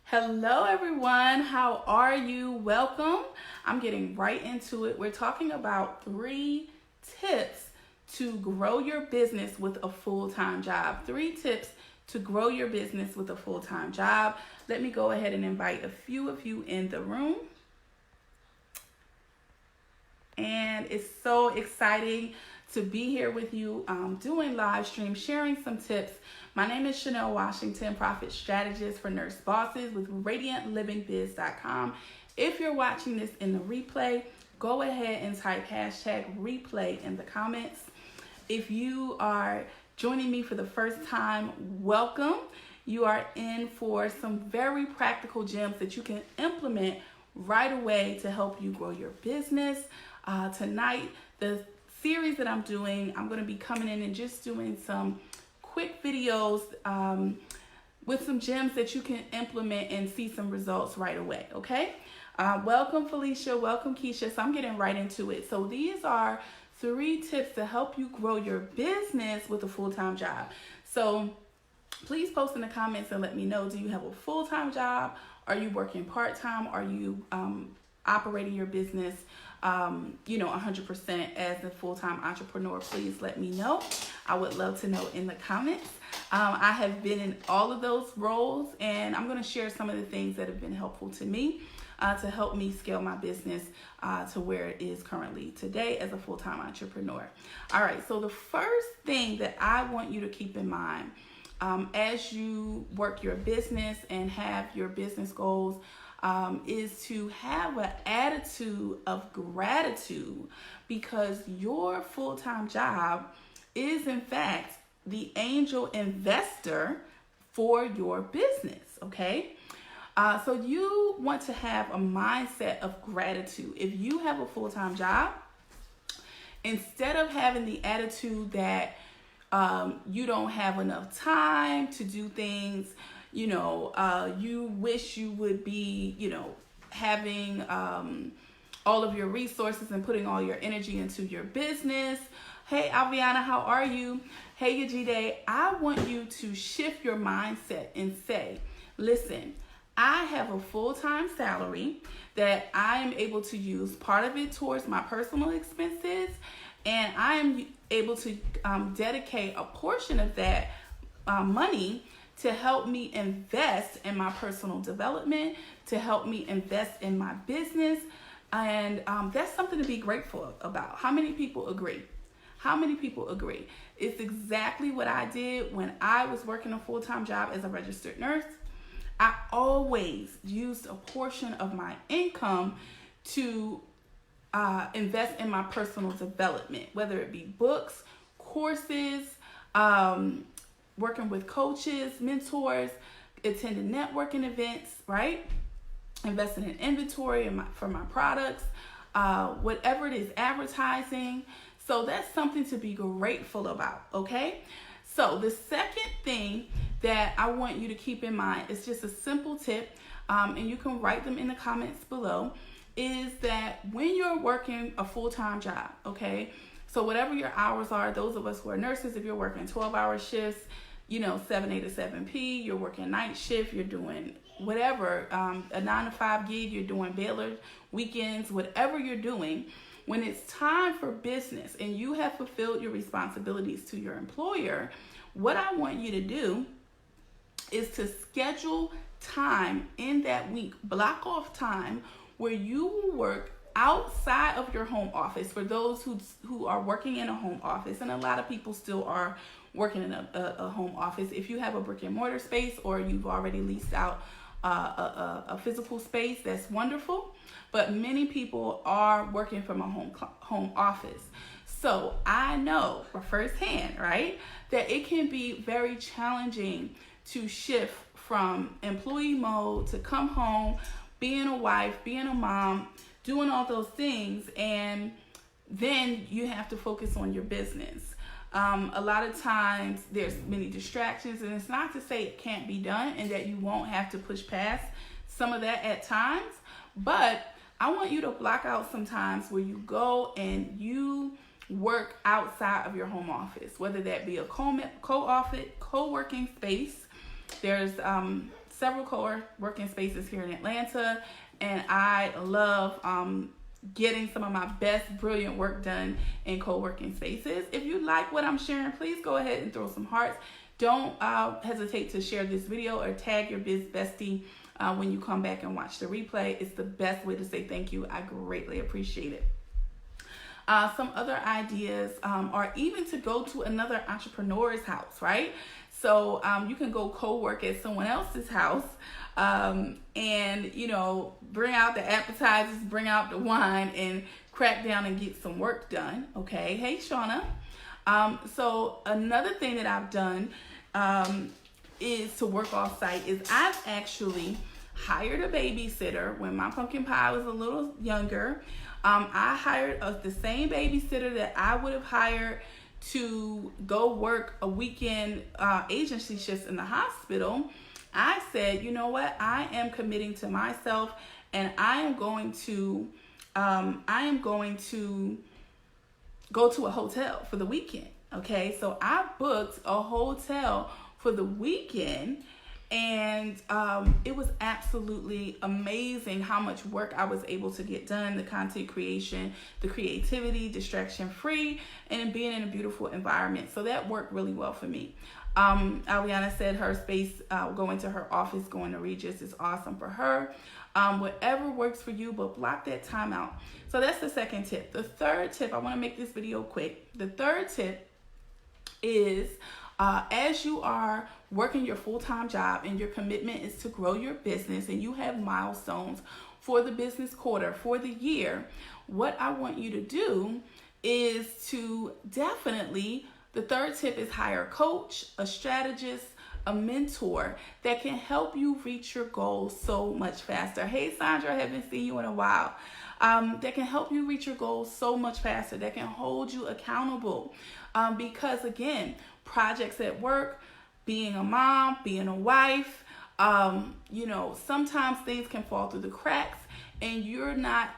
Hello, everyone. How are you? Welcome. I'm getting right into it. We're talking about 3 tips to grow your business with a full-time job. 3 tips to grow your business with a full-time job. Let me go ahead and invite a few of you in the room. And it's so exciting to be here with you doing live stream, sharing some tips. My name is Chanelle Washington, Profit Strategist for Nurse Bosses with RadiantLivingBiz.com. If you're watching this in the replay, go ahead and type #replay in the comments. If you are joining me for the first time, welcome. You are in for some very practical gems that you can implement right away to help you grow your business. Tonight, the series that I'm doing, I'm going to be coming in and just doing some quick videos with some gems that you can implement and see some results right away, okay? Welcome, Felicia. Welcome, Keisha. So I'm getting right into it. So these are 3 tips to help you grow your business with a full-time job. So please post in the comments and let me know, do you have a full-time job? Are you working part-time? Are you operating your business 100% as a full-time entrepreneur? Please let me know. I would love to know in the comments. I have been in all of those roles, and I'm going to share some of the things that have been helpful to me to help me scale my business to where it is currently today as a full-time entrepreneur. All right, so the first thing that I want you to keep in mind as you work your business and have your business goals is to have an attitude of gratitude, because your full-time job is in fact the angel investor for your business, okay? So you want to have a mindset of gratitude. If you have a full-time job, instead of having the attitude that you don't have enough time to do things, you wish you would be, having all of your resources and putting all your energy into your business. Hey, Aviana, how are you? Hey, Yajide, I want you to shift your mindset and say, listen, I have a full-time salary that I am able to use part of it towards my personal expenses, and I am able to dedicate a portion of that money to help me invest in my personal development, to help me invest in my business. And that's something to be grateful about. How many people agree? How many people agree? It's exactly what I did when I was working a full-time job as a registered nurse. I always used a portion of my income to invest in my personal development, whether it be books, courses, working with coaches, mentors, attending networking events, right? Investing in inventory for my products, whatever it is, advertising. So that's something to be grateful about, okay? So the second thing that I want you to keep in mind is just a simple tip, and you can write them in the comments below, is that when you're working a full-time job, okay? So whatever your hours are, those of us who are nurses, if you're working 12-hour shifts, 7A to 7P, you're working night shift, you're doing whatever, a 9-to-5 gig, you're doing Baylor weekends, whatever you're doing, when it's time for business and you have fulfilled your responsibilities to your employer, what I want you to do is to schedule time in that week, block off time where you will work outside of your home office. For those who are working in a home office, and a lot of people still are working in a home office. If you have a brick and mortar space or you've already leased out a physical space, that's wonderful. But many people are working from a home office. So I know firsthand, right, that it can be very challenging to shift from employee mode to come home, being a wife, being a mom, doing all those things, and then you have to focus on your business. A lot of times there's many distractions, and it's not to say it can't be done and that you won't have to push past some of that at times, but I want you to block out some times where you go and you work outside of your home office, whether that be a co-working space. There's several co-working spaces here in Atlanta, and I love getting some of my best brilliant work done in co-working spaces. If you like what I'm sharing, please go ahead and throw some hearts. Don't hesitate to share this video or tag your biz bestie when you come back and watch the replay. It's the best way to say thank you. I greatly appreciate it. Some other ideas are even to go to another entrepreneur's house, right? So you can go co-work at someone else's house and, you know, bring out the appetizers, bring out the wine, and crack down and get some work done, okay? Hey, Shauna. So another thing that I've done is to work off site is I've actually hired a babysitter when my pumpkin pie was a little younger. I hired the same babysitter that I would have hired to go work a weekend agency shifts in the hospital. I said, you know what? I am committing to myself, and I am going to go to a hotel for the weekend. Okay, so I booked a hotel for the weekend, and it was absolutely amazing how much work I was able to get done, the content creation, the creativity, distraction free, and being in a beautiful environment. So that worked really well for me. Aliana said her space, going to her office, going to Regis is awesome for her. Whatever works for you, but block that time out. So that's the second tip. The third tip, I want to make this video quick. The third tip is as you are working your full-time job and your commitment is to grow your business and you have milestones for the business quarter, for the year, what I want you to do is to definitely, the third tip is hire a coach, a strategist, a mentor that can help you reach your goals so much faster. Hey, Sandra, I haven't seen you in a while. That can help you reach your goals so much faster, that can hold you accountable. Because again, projects at work, being a mom, being a wife, you know, sometimes things can fall through the cracks and you're not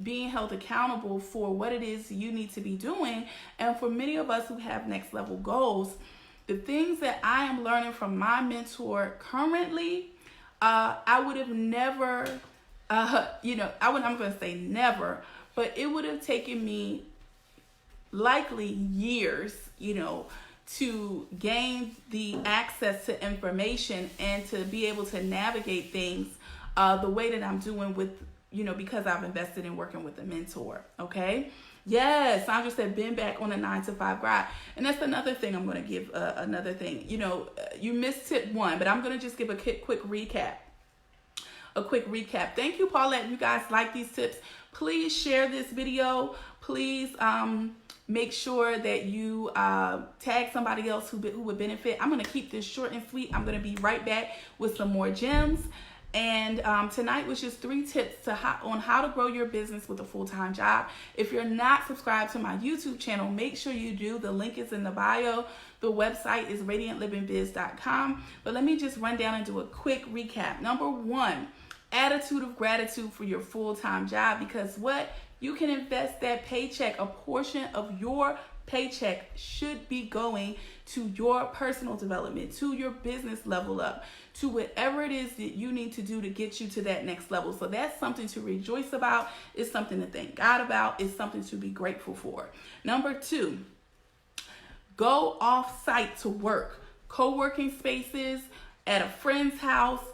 being held accountable for what it is you need to be doing. And for many of us who have next level goals, the things that I am learning from my mentor currently, I would have never, you know, I'm going to say never, but it would have taken me likely years, you know, to gain the access to information and to be able to navigate things the way that I'm doing with, you know, because I've invested in working with a mentor. Okay. Yes. Sandra said, been back on a 9-to-5 grind. And that's another thing I'm going to give another thing, you know, you missed tip 1, but I'm going to just give a quick recap. Thank you, Paulette. You guys like these tips. Please share this video. Please, make sure that you tag somebody else who would benefit. I'm going to keep this short and sweet. I'm going to be right back with some more gems. And tonight was just 3 tips on how to grow your business with a full-time job. If you're not subscribed to my YouTube channel, make sure you do. The link is in the bio. The website is radiantlivingbiz.com. But let me just run down and do a quick recap. Number 1, attitude of gratitude for your full-time job, because what? You can invest that paycheck. A portion of your paycheck should be going to your personal development, to your business level up, to whatever it is that you need to do to get you to that next level. So that's something to rejoice about. It's something to thank God about. It's something to be grateful for. Number 2, go off site to work. Co-working spaces, at a friend's house,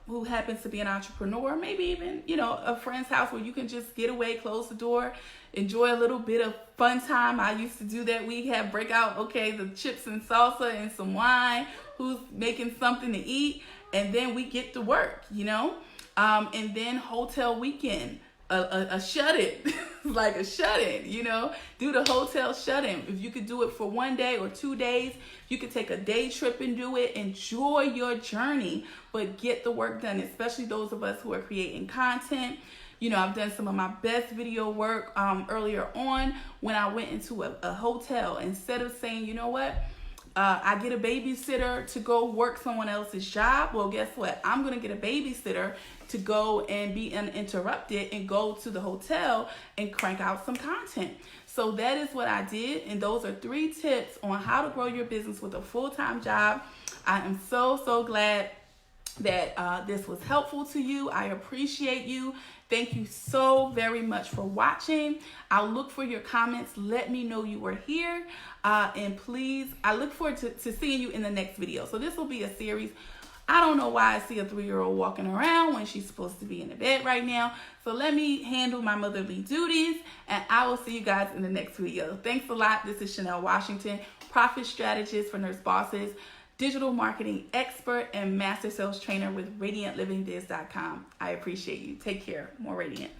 who happens to be an entrepreneur, maybe even, you know, a friend's house where you can just get away, close the door, enjoy a little bit of fun time. I used to do that. We have breakout, okay, the chips and salsa and some wine, who's making something to eat, and then we get to work, you know, and then hotel weekend, a shut-in, like a shut-in, you know, do the hotel shut-in. If you could do it for 1 day or 2 days, you could take a day trip and do it. Enjoy your journey, but get the work done, especially those of us who are creating content. You know, I've done some of my best video work earlier on when I went into a hotel. Instead of saying, you know what, I get a babysitter to go work someone else's job. Well, guess what? I'm going to get a babysitter to go and be uninterrupted and go to the hotel and crank out some content. So that is what I did. And those are 3 tips on how to grow your business with a full-time job. I am so glad that this was helpful to you. I appreciate you. Thank you so very much for watching. I'll look for your comments. Let me know you were here. And please, I look forward to seeing you in the next video. So this will be a series. I don't know why I see a 3-year-old walking around when she's supposed to be in the bed right now. So let me handle my motherly duties, and I will see you guys in the next video. Thanks a lot. This is Chanelle Washington, profit strategist for nurse bosses, digital marketing expert, and master sales trainer with RadiantLivingBiz.com. I appreciate you. Take care. More Radiance.